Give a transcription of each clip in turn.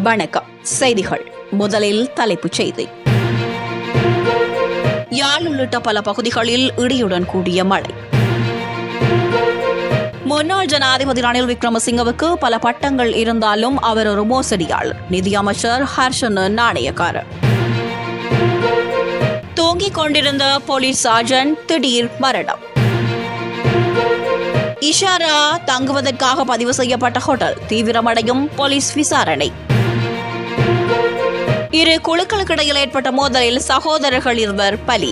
வணக்கம். செய்திகள். முதலில் தலைப்புச் செய்தி. யாழ் உள்ளிட்ட பல பகுதிகளில் இடியுடன் கூடிய மழை. முன்னாள் ஜனாதிபதி ரணில் விக்ரமசிங்கவுக்கு பல பட்டங்கள் இருந்தாலும் அவர் ஒரு மோசடியாளர். நிதியமைச்சர் ஹர்ஷன நாணயக்காரர். தூங்கிக் கொண்டிருந்த போலீஸ் சார்ஜன்ட் திடீர் மரணம். இஷாரா தங்குவதற்காக பதிவு செய்யப்பட்ட ஹோட்டல் தீவிரமடையும் போலீஸ் விசாரணை. இரு குழுக்களுக்கிடையில் ஏற்பட்ட மோதலில் சகோதரர்கள் இருவர் பலி.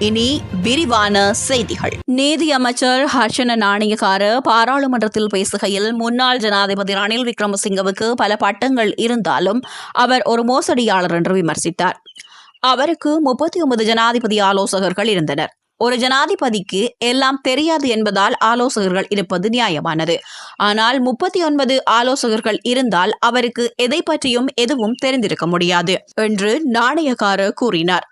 இனி விரிவான செய்திகள். நீதி அமைச்சர் ஹர்ஷன நாணயக்கார பாராளுமன்றத்தில் பேசுகையில் முன்னாள் ஜனாதிபதி ரணில் விக்ரமசிங்கவுக்கு பல பட்டங்கள் இருந்தாலும் அவர் ஒரு மோசடியாளர் என்று விமர்சித்தார். அவருக்கு 39 ஜனாதிபதி ஆலோசகர்கள் இருந்தனர். ஒரு ஜனாதிபதிக்கு எல்லாம் தெரியாது என்பதால் ஆலோசகர்கள் இருப்பது நியாயமானது. ஆனால் 39 ஆலோசகர்கள் இருந்தால் அவருக்கு எதை பற்றியும் எதுவும் தெரிந்திருக்க முடியாது என்று நாணயக்கார கூறினார்.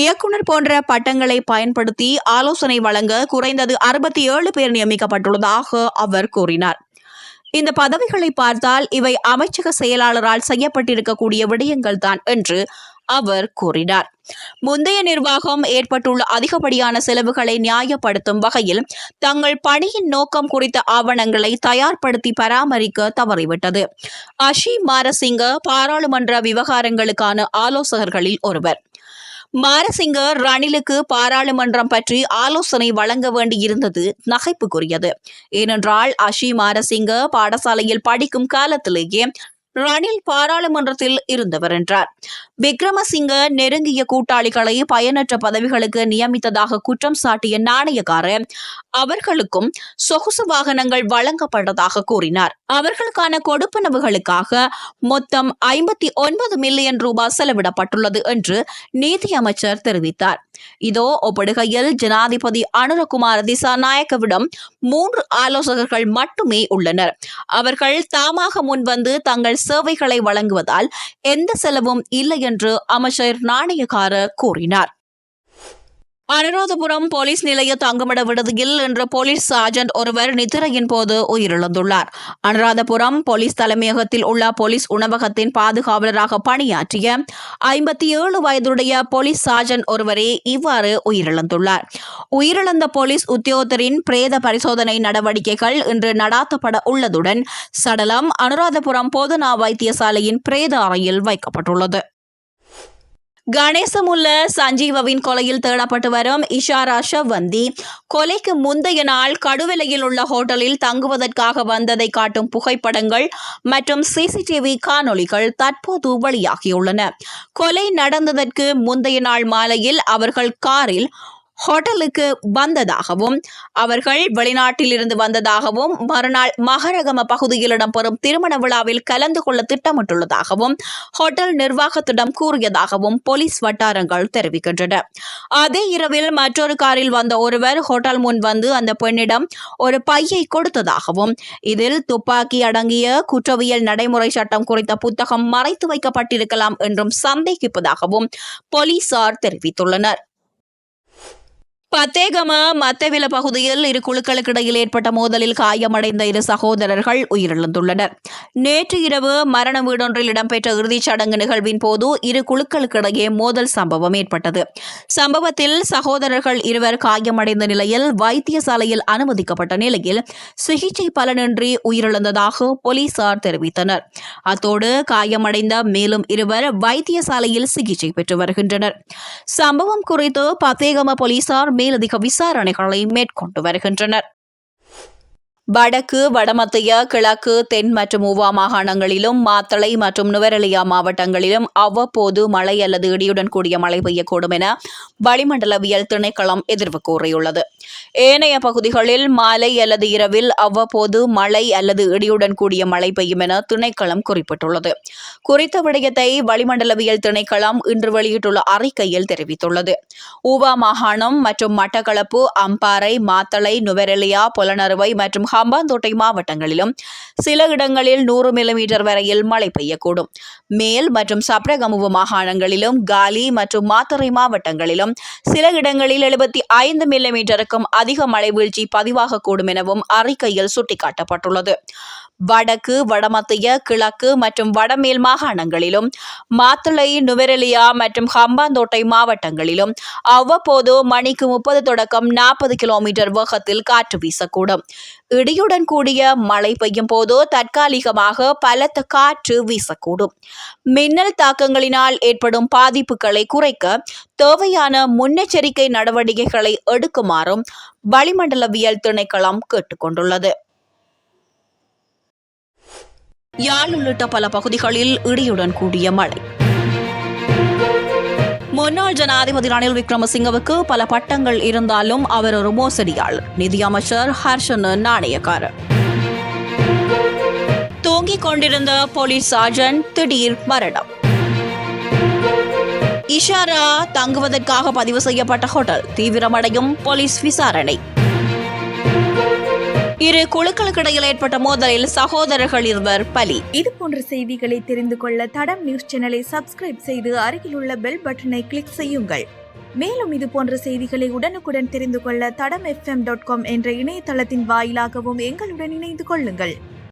இயக்குனர் போன்ற பட்டங்களை பயன்படுத்தி ஆலோசனை வழங்க குறைந்தது 67 பேர் நியமிக்கப்பட்டுள்ளதாக அவர் கூறினார். இந்த பதவிகளை பார்த்தால் இவை அமைச்சக செயலாளரால் செய்யப்பட்டிருக்கக்கூடிய விடயங்கள் தான் என்று அவர் கூறினார். முந்தைய நிர்வாகம் ஏற்பட்டுள்ள அதிகப்படியான செலவுகளை நியாயப்படுத்தும் வகையில் தங்கள் பணியின் நோக்கம் குறித்த ஆவணங்களை தயார்படுத்தி பராமரிக்க தவறிவிட்டது. அஷி மாரசிங்க பாராளுமன்ற விவகாரங்களுக்கான ஆலோசகர்களில் ஒருவர். மாரசிங்க ரணிலுக்கு பாராளுமன்றம் பற்றி ஆலோசனை வழங்க வேண்டியிருந்தது நகைப்புக்குரியது. ஏனென்றால் அஷி மாரசிங்க பாடசாலையில் படிக்கும் காலத்திலேயே ரணில் பாராளுமன்றத்தில் இருந்தவர் என்றார். விக்ரமசிங்க நெருங்கிய கூட்டாளிகளை பயனற்ற பதவிகளுக்கு நியமித்ததாக குற்றம் சாட்டிய நாணயக்காரர் அவர்களுக்கும் சொகுசு வாகனங்கள் வழங்கப்பட்டதாக கூறினார். அவர்களுக்கான கொடுப்பனவுகளுக்காக மொத்தம் 59 மில்லியன் ரூபாய் செலவிடப்பட்டுள்ளது என்று நீதி அமைச்சர் தெரிவித்தார். இதோ ஒப்பிடுகையில் ஜனாதிபதி அனுரகுமார திசாநாயக்கவிடம் 3 ஆலோசகர்கள் மட்டுமே உள்ளனர். அவர்கள் தாமாக முன்வந்து தங்கள் சேவைகளை வழங்குவதால் எந்த செலவும் இல்லை என்று அமைச்சர் நாணயக்கார கூறினார். அனுராதபுரம் போலீஸ் நிலைய தங்குமிட விடுதியில் இன்று போலீஸ் சார்ஜன்ட் ஒருவர் நித்திரையின் போது உயிரிழந்துள்ளார். அனுராதபுரம் போலீஸ் தலைமையகத்தில் உள்ள போலீஸ் உணவகத்தின் பாதுகாவலராக பணியாற்றிய 57 வயதுடைய போலீஸ் சார்ஜன்ட் ஒருவரே இவ்வாறு உயிரிழந்துள்ளார். உயிரிழந்த போலீஸ் உத்தியோகத்தரின் பிரேத பரிசோதனை நடவடிக்கைகள் இன்று நடாத்தப்பட உள்ளதுடன் சடலம் அனுராதபுரம் போதனா வைத்தியசாலையின் பிரேத அறையில் வைக்கப்பட்டுள்ளது. கணேசமுல்ல சஞ்சீவவின் கொலையில் தேடப்பட்டு வரும் இஷாரா ஷவந்தி கொலைக்கு முந்தைய நாள் கடுவலையில் உள்ள ஹோட்டலில் தங்குவதற்காக வந்ததை காட்டும் புகைப்படங்கள் மற்றும் சிசிடிவி காணொளிகள் தற்போது வெளியாகியுள்ளன. கொலை நடந்ததற்கு முந்தைய நாள் மாலையில் அவர்கள் காரில் ஹோட்டலுக்கு வந்ததாகவும் அவர்கள் வெளிநாட்டில் இருந்து வந்ததாகவும் மறுநாள் மகரகம பகுதியில் இடம்பெறும் திருமண விழாவில் கலந்து கொள்ள திட்டமிட்டுள்ளதாகவும் ஹோட்டல் நிர்வாகத்திடம் கூறியதாகவும் போலீஸ் வட்டாரங்கள் தெரிவிக்கின்றன. அதே இரவில் மற்றொரு காரில் வந்த ஒருவர் ஹோட்டல் முன் வந்து அந்த பெண்ணிடம் ஒரு பையை கொடுத்ததாகவும் இதில் துப்பாக்கி அடங்கிய குற்றவியல் நடைமுறை சட்டம் குறித்த புத்தகம் மறைத்து வைக்கப்பட்டிருக்கலாம் என்றும் சந்தேகிப்பதாகவும் போலீசார் தெரிவித்துள்ளனர். பத்தேகம மத்தவில பகுதியில் இரு குழுக்களுக்கு இடையில் ஏற்பட்ட மோதலில் காயமடைந்த 2 சகோதரர்கள் உயிரிழந்துள்ளனர். நேற்று இரவு மரண வீடொன்றில் இடம்பெற்ற இறுதிச் சடங்கு நிகழ்வின் போது இரு குழுக்களுக்கிடையே மோதல் சம்பவம் ஏற்பட்டது. சம்பவத்தில் சகோதரர்கள் 2 காயமடைந்த நிலையில் வைத்தியசாலையில் அனுமதிக்கப்பட்ட நிலையில் சிகிச்சை பலனின்றி உயிரிழந்ததாக போலீசார் தெரிவித்தனர். அத்தோடு காயமடைந்த மேலும் 2 வைத்தியசாலையில் சிகிச்சை பெற்று வருகின்றனர். சம்பவம் குறித்து பத்தேகம போலீசார் மேலதிக விசாரணைகளை மேற்கொண்டு வருகின்றனர். வடக்கு, வடமத்திய, கிழக்கு, தென் மற்றும் ஊவா மாகாணங்களிலும் மாத்தளை மற்றும் நுவரெலியா மாவட்டங்களிலும் அவ்வப்போது மழை அல்லது இடியுடன் கூடிய மழை பெய்யக்கூடும் என வளிமண்டலவியல் திணைக்களம் எதிர்வு கூறியுள்ளது. ஏனைய பகுதிகளில் மாலை அல்லது இரவில் அவ்வப்போது மழை அல்லது இடியுடன் கூடிய மழை பெய்யும் என திணைக்களம் குறிப்பிட்டுள்ளது. குறித்த விடயத்தை வளிமண்டலவியல் திணைக்களம் இன்று வெளியிட்டுள்ள அறிக்கையில் தெரிவித்துள்ளது. ஊவா மாகாணம் மற்றும் மட்டக்களப்பு, அம்பாறை, மாத்தளை, நுவரெலியா, பொலனறுவை மற்றும் ஹம்பாந்தோட்டை மாவட்டங்களிலும் சில இடங்களில் 100 மில்லிமீட்டர் வரையில் மழை பெய்யக்கூடும். மேல் மற்றும் சப்ரகமுவ மாகாணங்களிலும் காலி மற்றும் மாத்தறை மாவட்டங்களிலும் சில இடங்களில் 75 மில்லிமீட்டருக்கும் அதிக மழை வீழ்ச்சி பதிவாகக்கூடும் எனவும் அறிக்கையில் சுட்டிக்காட்டப்பட்டுள்ளது. வடக்கு, வடமத்திய, கிழக்கு மற்றும் வடமேல் மாகாணங்களிலும், மாத்தளை, நுவரெலியா மற்றும் ஹம்பாந்தோட்டை மாவட்டங்களிலும் அவ்வப்போது மணிக்கு 30 தொடக்கம் 40 கிலோமீட்டர் வேகத்தில் காற்று வீசக்கூடும். இடியுடன் கூடிய மழை பெய்யும் போது தற்காலிகமாக பலத்த காற்று வீசக்கூடும். மின்னல் தாக்கங்களினால் ஏற்படும் பாதிப்புகளை குறைக்க தேவையான முன்னெச்சரிக்கை நடவடிக்கைகளை எடுக்குமாறும் வளிமண்டலவியல் திணைக்களம் கேட்டுக்கொண்டுள்ளது. யாழ் உள்ளிட்ட பல பகுதிகளில் இடியுடன் கூடிய மழை. முன்னாள் ஜனாதிபதி ரணில் விக்ரமசிங்கவுக்கு பல பட்டங்கள் இருந்தாலும் அவர் ஒரு மோசடியாளர். நிதியமைச்சர் ஹர்ஷன நாணயக்காரர். தூங்கிக் கொண்டிருந்த போலீஸ் சார்ஜன்ட் திடீர் மரணம். இஷாரா தங்குவதற்காக பதிவு செய்யப்பட்ட ஹோட்டல் தீவிரமடையும் போலீஸ் விசாரணை. இரு குழுக்களுக்கிடையில் ஏற்பட்ட மோதலில் சகோதரர்கள் இருவர் பலி. இது போன்ற செய்திகளை தெரிந்து கொள்ள தடம் நியூஸ் சேனலை சப்ஸ்கிரைப் செய்து அருகில் உள்ள பெல் பட்டனை கிளிக் செய்யுங்கள். மேலும் இது போன்ற செய்திகளை உடனுக்குடன் தெரிந்து கொள்ள தடம் FM.com என்ற இணையதளத்தின் வாயிலாகவும் எங்களுடன் இணைந்து கொள்ளுங்கள்.